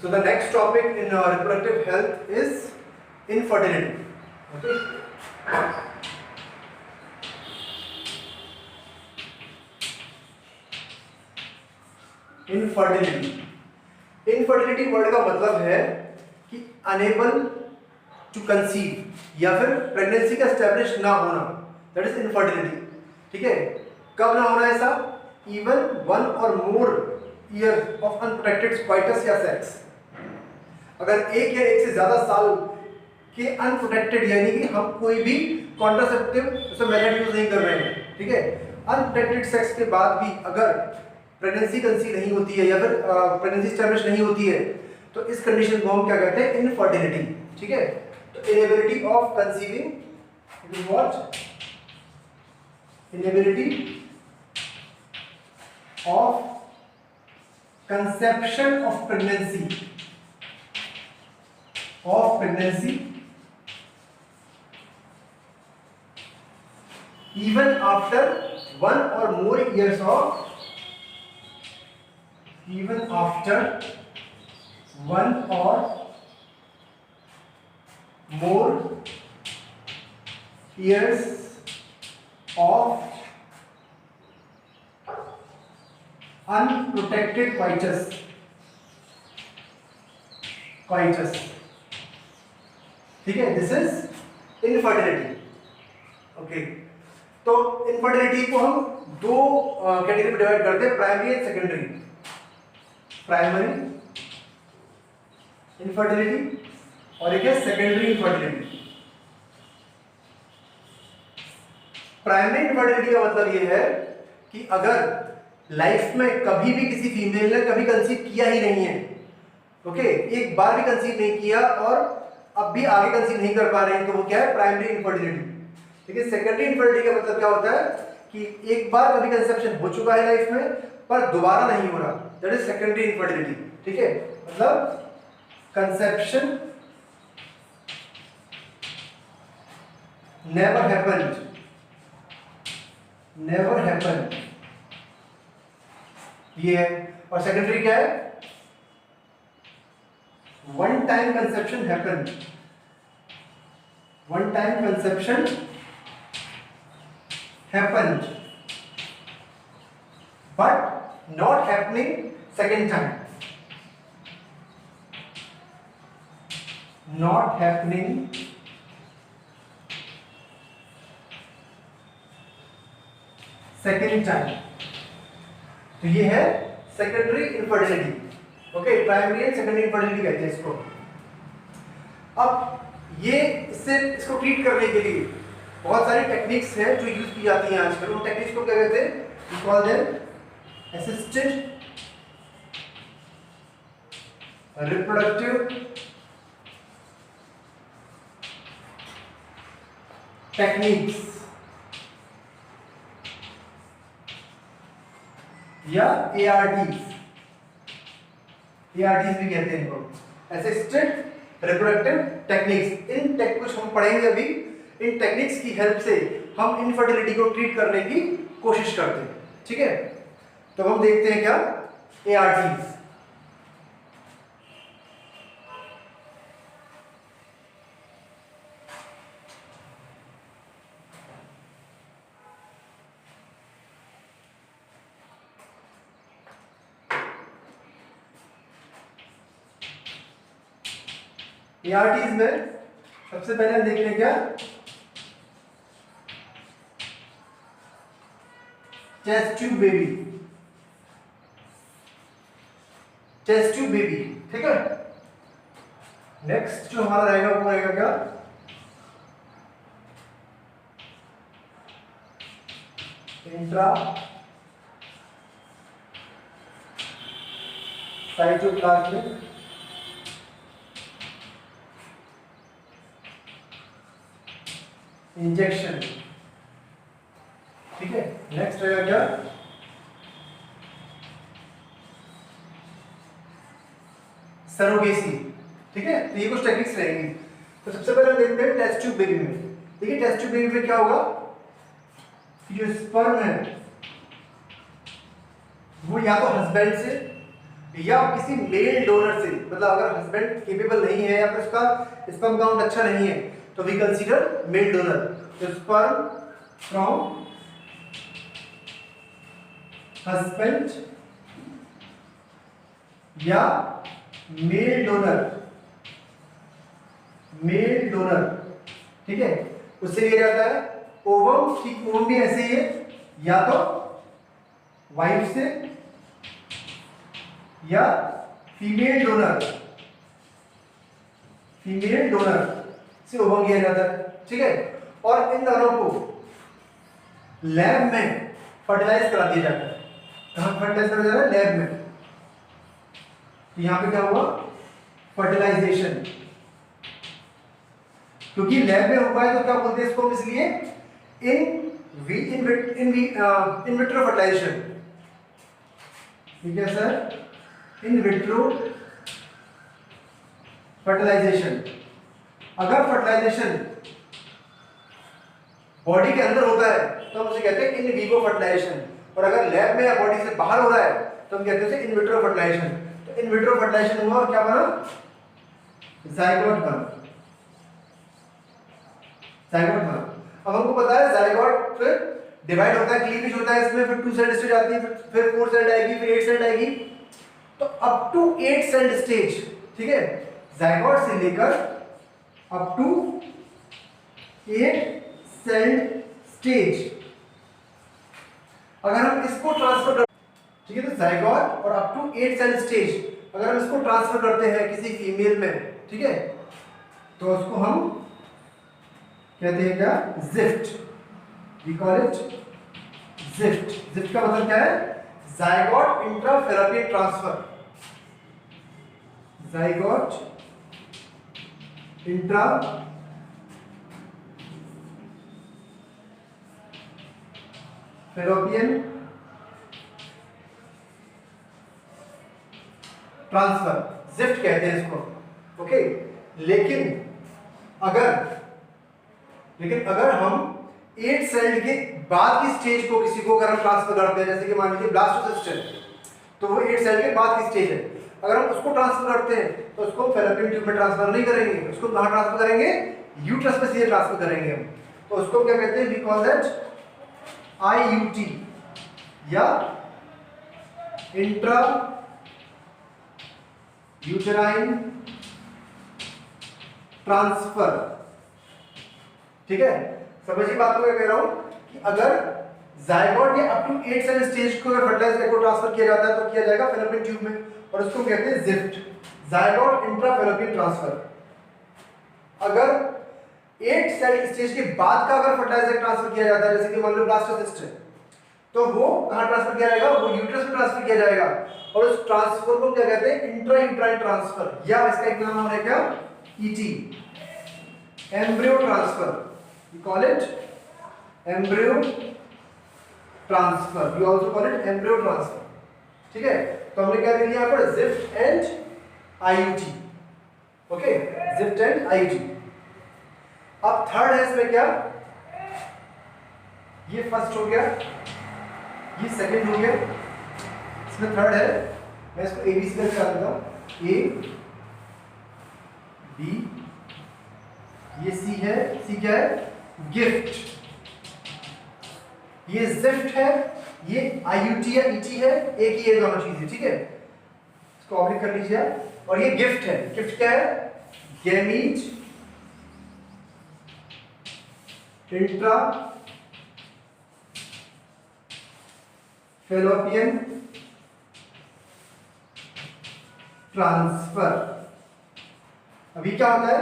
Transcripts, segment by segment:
So the next topic in reproductive health is infertility. Okay. Infertility. Infertility word का मतलब है कि unable to conceive या फिर प्रेगनेंसी का एस्टेब्लिश ना होना, दैट इज इनफर्टिलिटी. ठीक है, कब ना होना ऐसा? इवन वन और मोर ईयर ऑफ अनप्रोटेक्टेड स्पाइटस या सेक्स. अगर एक या एक से ज्यादा साल के अनप्रोटेक्टेड यानी कि हम कोई भी कॉन्ट्रासेप्टिव मेथड यूज नहीं कर रहे हैं, ठीक है, अनप्रोटेक्टेड सेक्स के बाद भी अगर प्रेगनेंसी कंसीव नहीं होती है या फिर प्रेगनेंसी एस्टैब्लिश नहीं होती है, तो इस कंडीशन को हम क्या कहते हैं? इनफर्टिलिटी. ठीक है, तो inability of conceiving, it is what? Inability of conception of pregnancy even after one or more years of unprotected coitus. ठीक है, दिस इज इनफर्टिलिटी. ओके, तो इनफर्टिलिटी को हम दो कैटेगरी में डिवाइड करते हैं, primary and secondary. Primary infertility और एक है सेकेंडरी इनफर्टिलिटी. प्राइमरी इनफर्टिलिटी का मतलब ये है कि अगर लाइफ में कभी भी किसी फीमेल ने कभी कंसीव किया ही नहीं है, ओके, एक बार भी कंसीव नहीं किया और अब भी आगे कंसीव नहीं कर पा रहे हैं, तो वो क्या है? Primary infertility. ठीक है, सेकेंडरी इनफर्टिलिटी का मतलब क्या होता है कि एक बार कभी कंसेप्शन हो चुका है लाइफ में पर दोबारा नहीं हो रहा, दैट इज सेकेंडरी इनफर्टिलिटी. ठीक है, मतलब कंसेप्शन नेवर हैपेंड, ये है. और सेकेंडरी क्या है? one time conception happened but not happening second time. Not happening second time. तो ये है secondary infertility. Okay, primary and secondary infertility कहते हैं इसको. अब ये इसको ट्रीट करने के लिए बहुत सारी टेक्निक्स हैं जो यूज की जाती हैं आजकल. उन टेक्निक्स को क्या कहते हैं? We call them assisted reproductive techniques या ARTs. ARTs भी कहते हैं इनको, असिस्टेड रिप्रोडक्टिव टेक्निक्स. इन कुछ हम पढ़ेंगे अभी. इन टेक्निक्स की हेल्प से हम इनफर्टिलिटी को ट्रीट करने की कोशिश करते हैं. ठीक है, तो हम देखते हैं क्या ARTs. ARTs में सबसे पहले हम देखते हैं क्या? Test tube baby. ठीक है, नेक्स्ट जो हमारा रहेगा वो रहेगा क्या? Intra cytoplasmic injection. ठीक है, नेक्स्ट रहेगा क्या? सरोगेसी. ठीक है, तो ये कुछ टेक्निक्स रहेंगी. तो सबसे पहले हम देखते हैं टेस्ट ट्यूब बेबी में. देखिए, टेस्ट ट्यूब बेबी में क्या होगा कि जो स्पर्म है वो या तो हस्बैंड से या किसी मेल डोनर से, मतलब अगर हस्बैंड केपेबल नहीं है या फिर उसका स्पर्म काउंट अच्छा नहीं है तो वी कंसीडर मेल डोनर। तो स्पर्म फ्रॉम हस्बैंड या मेल डोनर, मेल डोनर, ठीक है, उससे लिया जाता है। ओवम, ठीक, ओवम भी ऐसे ही है, या तो वाइफ से या फीमेल डोनर, फीमेल डोनर से ओवम किया जाता है, ठीक है। और इन दोनों को लैब में फर्टिलाइज करा दिया जाता है। कहां फर्टिलाइज करा जाता है? लैब में। तो यहां पे क्या हुआ? फर्टिलाइजेशन। क्योंकि लैब में हुआ है तो क्या बोलते हैं इसको, इसलिए इन विट्रो फर्टिलाइजेशन, ठीक है सर, इन विट्रो फर्टिलाइजेशन। अगर फर्टिलाइजेशन बॉडी के अंदर होता है तो हम उसे कहते हैं इन विवो फर्टिलाइजेशन, और अगर लैब में या बॉडी से बाहर हो रहा है तो हम कहते हैं उसे इन विट्रो फर्टिलाइजेशन। तो इन विट्रो फर्टिलाइजेशन हुआ और क्या बना? जाइगोट बना, जाइगोट बना। अब हमको पता है जाइगोट फिर डिवाइड होता है, क्लीवेज होता है इसमें, फिर 2 सेल स्टेज आती है, फिर 4 सेल आएगी, फिर 8 सेल आएगी। तो अप टू 8 सेल स्टेज, ठीक है, जाइगोट से लेकर अप टू 8 सेल स्टेज अगर हम इसको ट्रांसफर कर, ठीक है, तो जाइगोट और अप टू 8 सेल स्टेज अगर हम इसको ट्रांसफर करते हैं किसी फीमेल में, ठीक है, तो उसको हम कहते हैं क्या? ZIFT. We call it ZIFT. ZIFT का मतलब क्या है? Zygote intrafallopian transfer, zygote intra fallopian transfer, ZIFT कहते हैं इसको, ओके। लेकिन अगर हम 8 सेल के बाद की स्टेज को किसी को अगर हम ट्रांसफर करते हैं, जैसे कि मान लीजिए ब्लास्टोसिस्ट है, तो वो 8 सेल के बाद की स्टेज है, अगर हम उसको ट्रांसफर करते हैं तो उसको फेलोपियन ट्यूब में ट्रांसफर नहीं करेंगे, उसको कहां ट्रांसफर करेंगे? यूट्रस में सीधे ट्रांसफर करेंगे हम। तो उसको क्या कहते हैं? वी कॉल दैट IUT या इंट्रा यूटेराइन ट्रांसफर, ठीक है। समझिए बात को क्या कह रहा हूं कि अगर जाइगोट या अप टू 8 सेल स्टेज को फर्टिलाइज को ट्रांसफर किया जाता है तो किया जाएगा फेलोपियन ट्यूब में, और उसको कहते हैं जिफ्ट, जाइगोट इंट्राफेलोपियन ट्रांसफर। अगर 8 सेल स्टेज के बाद का अगर फर्टिलाइजर ट्रांसफर किया जाता है, जैसे कि मान लो ब्लास्टोसिस्ट है, तो वो कहां ट्रांसफर किया जाएगा? वो यूट्रस में ट्रांसफर किया जाएगा, और उस ट्रांसफर को क्या कहते हैं? इंट्रा यूट्राइन ट्रांसफर, या इसका एक नाम है क्या? ET, embryo transfer. We call it embryo transfer, we also call it embryo transfer, ठीक है। तो हमने क्या ले लिया यहां पर? ZIFT and IUT, okay, ZIFT and IUT। अब थर्ड है इसमें क्या? ये फर्स्ट हो गया, ये सेकंड हो गया, इसमें थर्ड है, मैं इसको ABC में लिखा देता हूं, A B, ये C है, C क्या है? गिफ्ट। ये जिफ्ट है, ये IUT या ET है, एक ही है दोनों चीजें, ठीक है, इसको ऑब्लिक कर लीजिए आप। और ये गिफ्ट है, गिफ्ट क्या है? Gamete intra fallopian transfer. अभी क्या होता है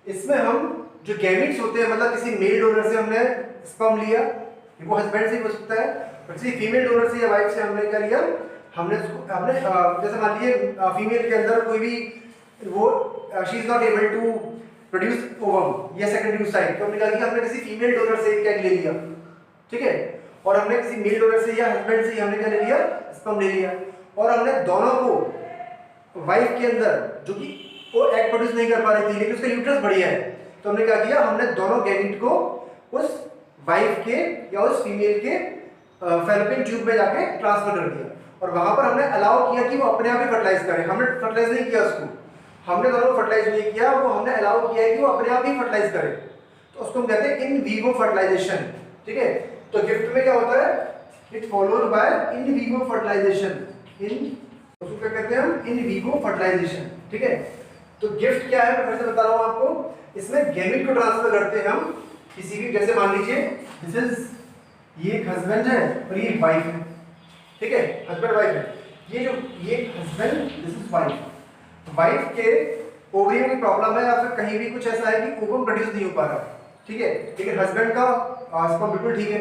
इसमें? हम जो गैमीट्स होते हैं, मतलब किसी मेल डोनर से हमने स्पर्म लिया, वो हस्बैंड से हो सकता है, और किसी फीमेल डोनर से या वाइफ से हमने क्या लिया? हमने जैसे मान लीजिए फीमेल के अंदर कोई भी वो she is not able to produce ovum या सेकेंडरी साइट, तो हमने क्या किया? हमने किसी फीमेल डोनर से एक एग ले लिया, ठीक है, और हमने किसी मेल डोनर से या हस्बैंड से हमने क्या ले लिया? स्पर्म ले लिया, और हमने दोनों को वाइफ के अंदर, जो कि वो एग प्रोड्यूस नहीं कर पा रही थी लेकिन उसका यूट्रस बढ़िया है, तो हमने क्या किया? हमने दोनों गैमीट को उस वाइफ के या उस फीमेल के फेलोपियन ट्यूब में जाके ट्रांसफर कर दिया, और वहां पर हमने अलाउ किया कि वो अपने आप ही फर्टिलाइज करे। हमने फर्टिलाइज नहीं किया उसको, हमने दोनों को फर्टिलाइज नहीं किया, वो हमने अलाउ किया है कि वो अपने आप ही फर्टिलाइज करे, तो उसको हम कहते हैं इन वीवो फर्टिलाइजेशन। ठीक है, तो गिफ्ट में क्या होता है, it followed by in vivo fertilization, इन उसको क्या कहते हैं हम, इन वीवो फर्टिलाइजेशन। ठीक है, तो गिफ्ट क्या है मैं फिर से बता रहा हूं आपको, इसमें गैमेट को ट्रांसफर करते हैं हम किसी भी, जैसे मान लीजिए दिस इज, ये एक हस्बैंड है और ये वाइफ है। ठीक है, हस्बैंड वाइफ है, ये husband, this is wife. Wife के ओवरियम की प्रॉब्लम है या फिर कहीं भी कुछ ऐसा है कि ओवम प्रोड्यूस नहीं हो पा रहा। ठीक है, लेकिन हस्बैंड का स्पर्म बिल्कुल ठीक है,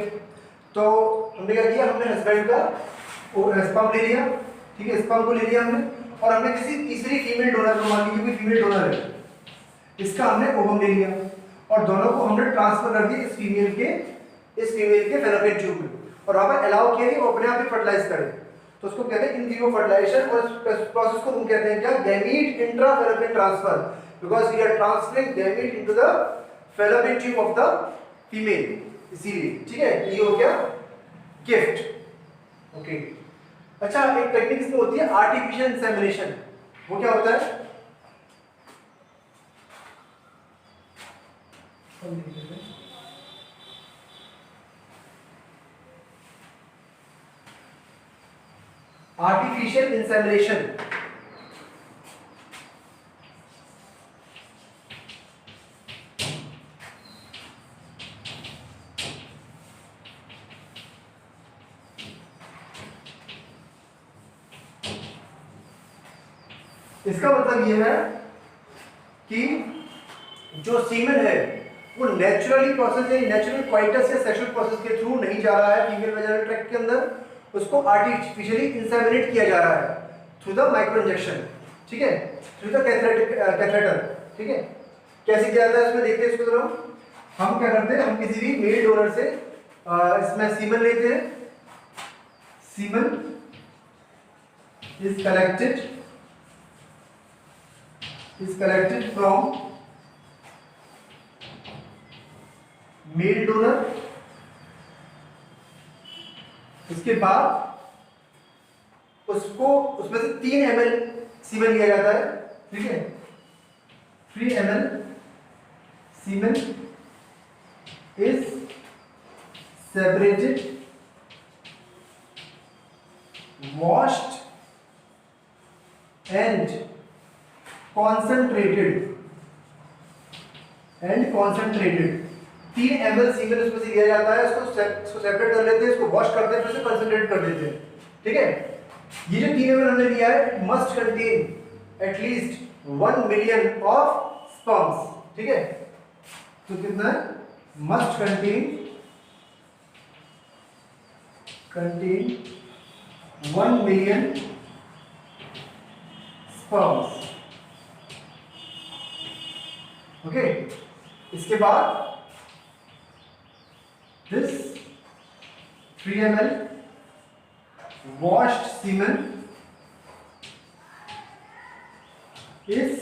तो हमने क्या किया, हमने हस्बैंड का स्पर्म ले लिया। ठीक है, स्पर्म को ले लिया हमने, और हमने किसी तीसरी फीमेल डोनर को, मान लीजिए कोई फीमेल डोनर है, इसका हमने ओवम ले लिया और दोनों को हमने ट्रांसफर कर दिया इस फीमेल के फैलोपियन ट्यूब में, और वहां पर अलाउ किया कि वो अपने आप ही फर्टिलाइज करे, तो उसको कहते हैं इन विवो फर्टिलाइजेशन। और इस प्रोसेस को हम कहते हैं क्या, gamete intra fallopian transfer, because we are transferring gamete into the fallopian tube of the female, इसीलिए। ठीक है, ये हो गया गिफ्ट। ओके, अच्छा एक टेक्निक इसमें होती है आर्टिफिशियल इंसेमिनेशन। वो क्या होता है, आर्टिफिशियल इंसेमिनेशन। इसका मतलब यह है कि जो सीमेन है वो नेचुरली प्रोसेस या नेचुरल क्वाइटस या सेक्सुअल प्रोसेस के थ्रू नहीं जा रहा है फीमेल वेजाइनल ट्रैक्ट के अंदर, उसको आर्टिफिशियली इंसेमिनेट किया जा रहा है थ्रू द माइक्रो इंजेक्शन। ठीक है, थ्रू द कैथेटर। ठीक है, कैसे किया जाता है इसमें देखते हैं इसको जरा। हम क्या करते हैं, हम किसी भी मेल डोनर से इसमें सीमन लेते हैं, semen is collected from male donor. इसके बाद उसको उसमें से 3 ml सीमेन लिया जाता है। ठीक है, 3 ml semen is separated, washed and concentrated 3 ml semen उसमें से लिया जाता है, इसको सेपरेट कर लेते हैं, इसको वॉश करते हैं, फिर से कंसंट्रेट कर देते हैं। ठीक है, ये जो 3 ml हमने लिया है must contain at least 1 million of sperms. ठीक है, तो कितना है, must contain 1 million sperms. Okay, इसके बाद this 3 ml washed semen is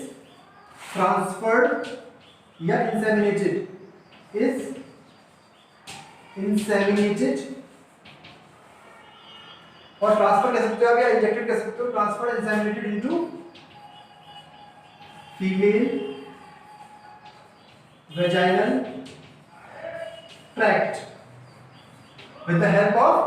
transferred या inseminated और ट्रांसफर कह सकते हो आप या इंजेक्टेड कह सकते हो, transfer inseminated into female vaginal tract with the help of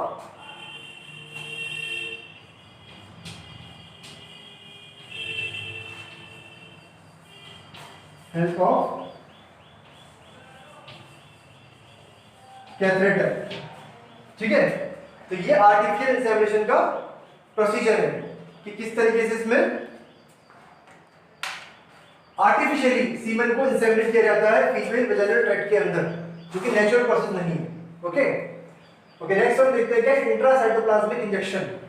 catheter. ठीक है, तो ये आर्टिफिशियल इंसेमिनेशन का प्रोसीजर है कि किस तरीके से इसमें आर्टिफिशियली सीमेन को इंसेमिनेट किया जाता है फीमेल वेजाइनल ट्रैक्ट के अंदर, जो कि नेचुरल प्रोसेस नहीं है। ओके ओके, नेक्स्ट हम देखते हैं क्या, इंट्रासाइटोप्लाज्मिक इंजेक्शन।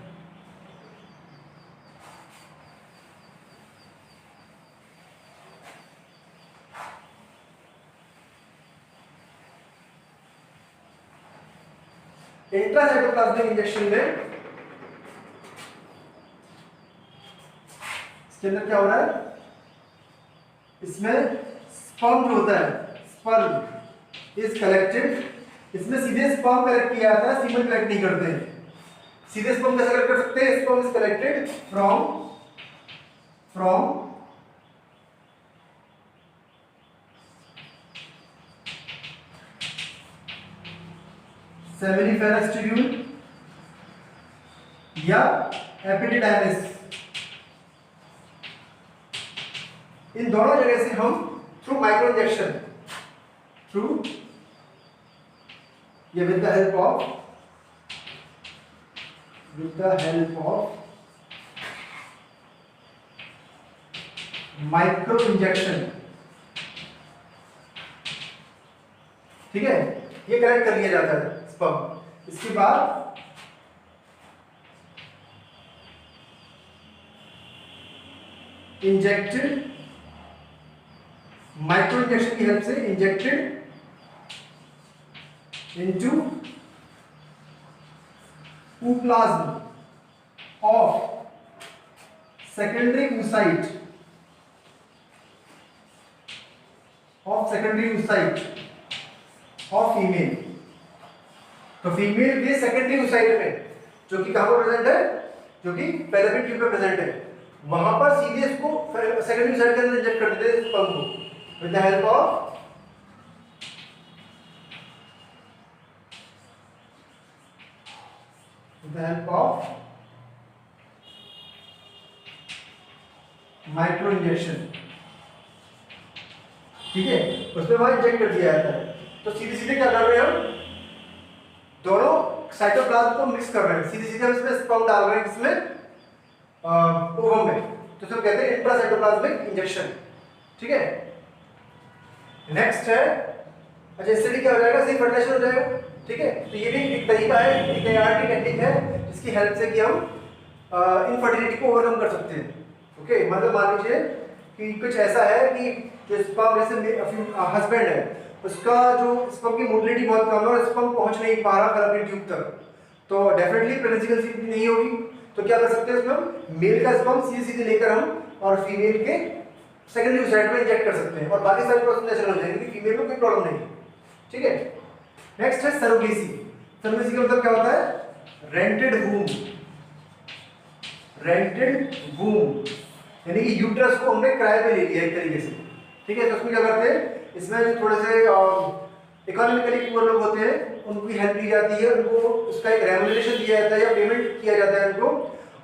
इंट्रासाइटोप्लाज्मिक इंजेक्शन में इसके अंदर क्या हो रहा है, इसमें स्पर्म जो होता है, स्पर्म इज कलेक्टेड, इसमें सीधे स्पर्म कलेक्ट किया जाता है, सीमेन कलेक्ट नहीं करते हैं। सीधे स्पर्म कैसे कलेक्ट कर सकते हैं? Sperm is collected from seminiferous tubule या एपिडिडाइमिस। इन दोनों जगह से हम थ्रू माइक्रो इंजेक्शन, थ्रू ये with the help of micro injection, ठीक है, ये कलेक्ट कर लिया जाता है स्पर्म। इसके बाद इंजेक्टेड, माइक्रो इंजेक्शन की हेल्प से injected into ooplasm of secondary oocyte of female। तो फीमेल के सेकेंडरी oocyte में, जो कि कहां पर प्रेजेंट है, जो कि फैलोपियन ट्यूब में प्रेजेंट है, वहां पर सीधे इसको सेकेंडरी oocyte के अंदर इंजेक्ट कर देते हैं स्पर्म को with the help of micro injection, ठीक है, उसमें वहां इंजेक्ट कर दिया जाता है। तो सीधे सीधे क्या कर रहे हैं हम, दोनों साइटोप्लाज्म को मिक्स कर रहे हैं, सीधे सीधे हम इसमें स्पर्म डाल रहे हैं, इसमें ओवम में, तो इसको कहते हैं इंट्रासाइटोप्लाज्मिक इंजेक्शन, ठीक है। नेक्स्ट है, अच्छा इससे भी क्या हो जाएगा, सही फर्टिलाइजेशन हो जाएगा, ठीक है। तो ये भी एक तरीका है, एक ART टेक्निक है, जिसकी हेल्प से कि हम इनफर्टिलिटी को ओवरकम कर सकते हैं। ओके, मतलब मान लीजिए कि कुछ ऐसा है कि जो स्पर्म जैसे हस्बैंड है, उसका जो स्पर्म की मोटिलिटी बहुत कम है और स्पर्म पहुंच नहीं पा रहा फैलोपियन ट्यूब तक, तो डेफिनेटली प्रेगनेंसी कंसीव नहीं होगी। तो क्या कर सकते हैं, उसमें हम मेल का स्पर्म सीधे सीधे लेकर हम और फीमेल के सेकेंडरी oocyte में इंजेक्ट कर सकते हैं और बाकी सारे प्रोसेस नेचुरल हो जाएंगे, क्योंकि फीमेल में कोई प्रॉब्लम नहीं, ठीक है। नेक्स्ट है सरोगेसी। सरोगेसी का मतलब क्या होता है, रेंटेड वूम, यानी कि यूट्रस को हमने किराए पे ले लिया एक तरीके से, ठीक है। तो उसमें क्या करते हैं, इसमें जो थोड़े से इकोनॉमिकली पुअर लोग होते हैं, उनकी हेल्प ली जाती है, उनको उसका एक रेम्यूनरेशन दिया जाता है या पेमेंट किया जाता है उनको,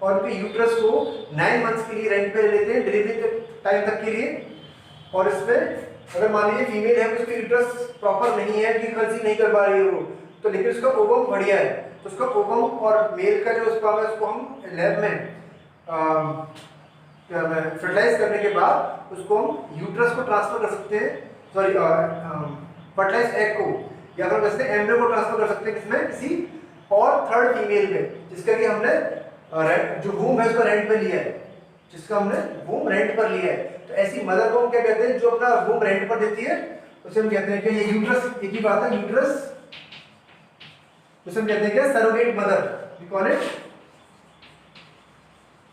और उनके यूट्रस को 9 मंथ्स के लिए रेंट पे ले लेते हैं, डिलीवरी टाइम तक के लिए। और इसमें अगर मान लीजिए फीमेल है, उसकी यूट्रस प्रॉपर नहीं है, कि कंसीव नहीं कर पा रही है वो, तो लेकिन उसका ओवम बढ़िया है, तो उसका ओवम और मेल का जो स्पर्म है उसको हम लैब में फर्टिलाइज करने के बाद उसको हम यूट्रस को ट्रांसफर कर सकते हैं, सॉरी फर्टिलाइज एग को, या फिर वैसे एम्ब्रियो को ट्रांसफर कर सकते हैं किसमें, किसी और थर्ड फीमेल में, जिसका कि हमने जो वूम है उसका रेंट पे लिया है, जिसका हमने वूम रेंट पर लिया है। तो ऐसी मदर को हम क्या कहते हैं, जो अपना वूम रेंट पर देती है, उसे हम कहते हैं कि ये यूट्रस, एक ही बात है, यूट्रस, उसे हम कहते हैं क्या, surrogate mother, we call it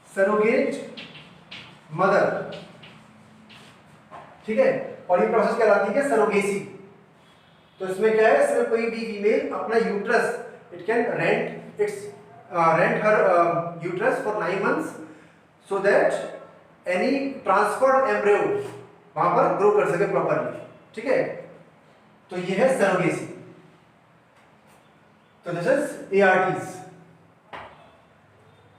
surrogate mother, ठीक है। और ये प्रोसेस कहलाती है सरोगेसी। तो इसमें क्या है, इसमें कोई भी फीमेल अपना uterus, it can rent her uterus for 9 months so that any transferred embryo वहां पर ग्रो कर सके प्रॉपरली, ठीक है। तो ये है सरोगेसी। तो दिस इज ARTs।